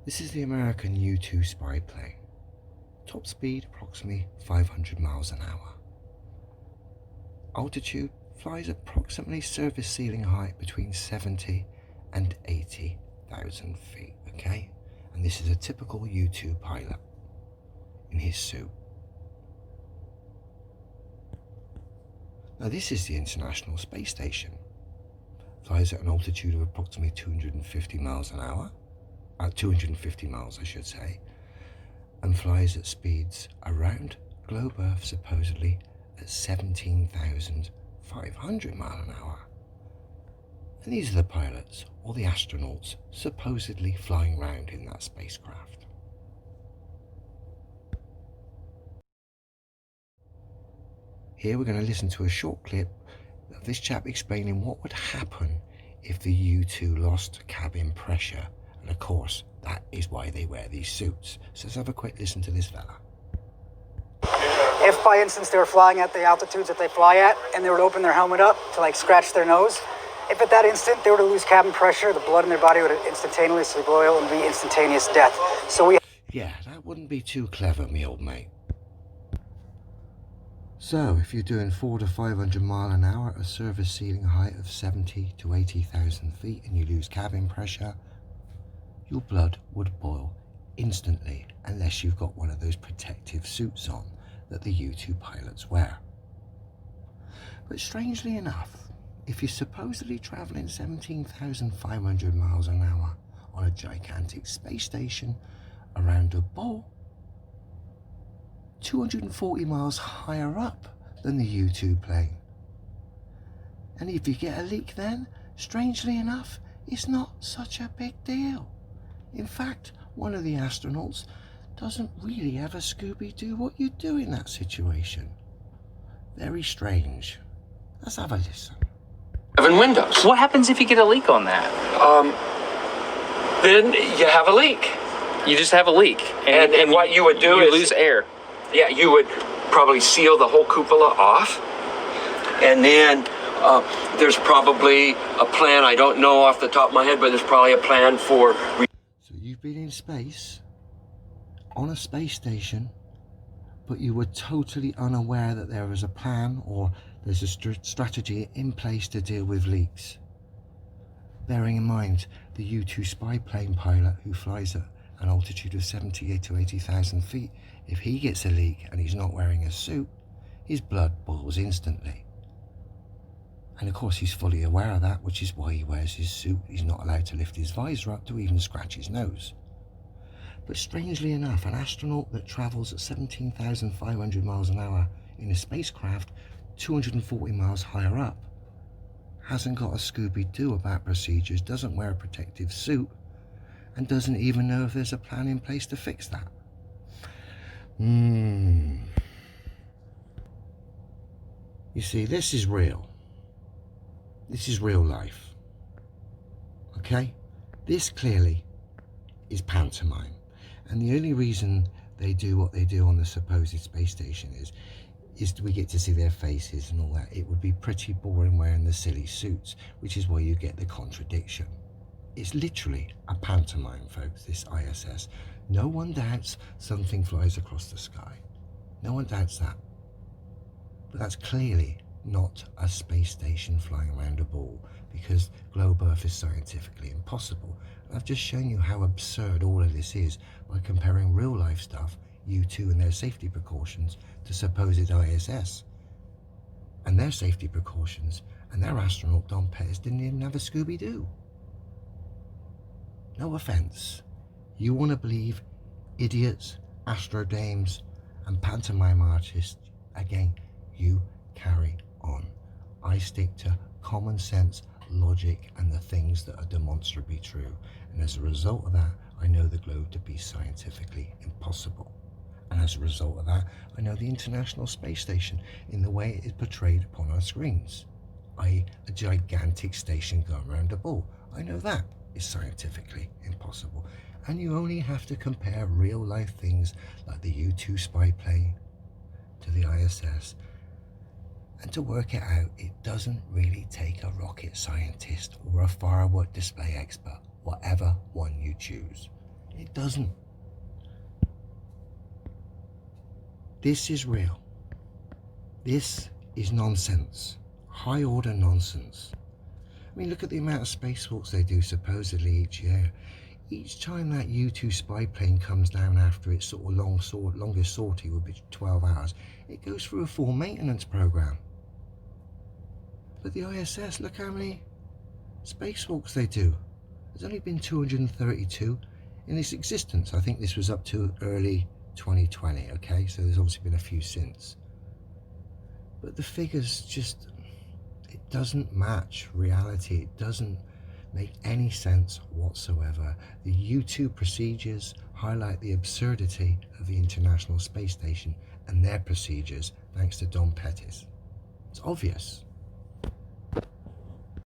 This is the American U-2 spy plane. Top speed approximately 500 miles an hour. Altitude flies approximately surface ceiling height between 70 and 80,000 feet, okay? And this is a typical U-2 pilot in his suit. Now this is the International Space Station. Flies at an altitude of approximately 250 miles an hour. 250 miles I should say, and flies at speeds around globe Earth supposedly at 17,500 miles an hour. And these are the pilots or the astronauts supposedly flying around in that spacecraft. Here we're going to listen to a short clip of this chap explaining what would happen if the U-2 lost cabin pressure. And of course, that is why they wear these suits. So let's have a quick listen to this fella. If by instance they were flying at the altitudes that they fly at and they were to open their helmet up to like scratch their nose, if at that instant they were to lose cabin pressure, the blood in their body would instantaneously boil and be instantaneous death. Yeah, that wouldn't be too clever, me old mate. So if you're doing 400 to 500 mile an hour at a surface ceiling height of 70 to 80,000 feet and you lose cabin pressure, your blood would boil instantly unless you've got one of those protective suits on that the U-2 pilots wear. But strangely enough, if you're supposedly travelling 17,500 miles an hour on a gigantic space station around a ball, 240 miles higher up than the U-2 plane. And if you get a leak then, strangely enough, it's not such a big deal. In fact, one of the astronauts doesn't really ever Scooby-Doo what you do in that situation. Very strange. Let's have a listen. Windows. What happens if you get a leak on that? Then you have a leak. You just have a leak. And what you would do is... lose air. Yeah, you would probably seal the whole cupola off. And then there's probably a plan, I don't know off the top of my head, but there's probably a plan for... So you've been in space, on a space station, but you were totally unaware that there was a plan or there's a strategy in place to deal with leaks. Bearing in mind the U-2 spy plane pilot who flies at an altitude of 78 to 80,000 feet, if he gets a leak and he's not wearing a suit, his blood boils instantly. And of course he's fully aware of that, which is why he wears his suit. He's not allowed to lift his visor up to even scratch his nose. But strangely enough, an astronaut that travels at 17,500 miles an hour in a spacecraft 240 miles higher up hasn't got a Scooby-Doo about procedures, doesn't wear a protective suit, and doesn't even know if there's a plan in place to fix that. You see, this is real. This is real life. Okay? This clearly is pantomime. And the only reason they do what they do on the supposed space station is we get to see their faces and all that. It would be pretty boring wearing the silly suits, which is why you get the contradiction. It's literally a pantomime, folks, this ISS. No one doubts something flies across the sky. No one doubts that. But that's clearly not a space station flying around a ball, because globe Earth is scientifically impossible. And I've just shown you how absurd all of this is by comparing real life stuff, U-2 and their safety precautions, to supposed ISS. And their safety precautions and their astronaut Don Pettis didn't even have a Scooby-Doo. No offense. You want to believe idiots, astrodames and pantomime artists, again, you carry on. I stick to common sense, logic and the things that are demonstrably true. And as a result of that, I know the globe to be scientifically impossible. And as a result of that, I know the International Space Station in the way it is portrayed upon our screens, i.e. a gigantic station going around a ball. I know that is scientifically impossible. And you only have to compare real life things like the U-2 spy plane to the ISS, and to work it out, it doesn't really take a rocket scientist or a firework display expert, whatever one you choose. It doesn't. This is real. This is nonsense. High order nonsense. I mean, look at the amount of spacewalks they do supposedly each year. Each time that U-2 spy plane comes down after its sort of longest sortie, would be 12 hours, it goes through a full maintenance program. But the ISS, look how many spacewalks they do. There's only been 232 in its existence. I think this was up to early 2020, okay? So there's obviously been a few since. But the figures just, it doesn't match reality. It doesn't make any sense whatsoever. The U-2 procedures highlight the absurdity of the International Space Station and their procedures, thanks to Don Pettis. It's obvious.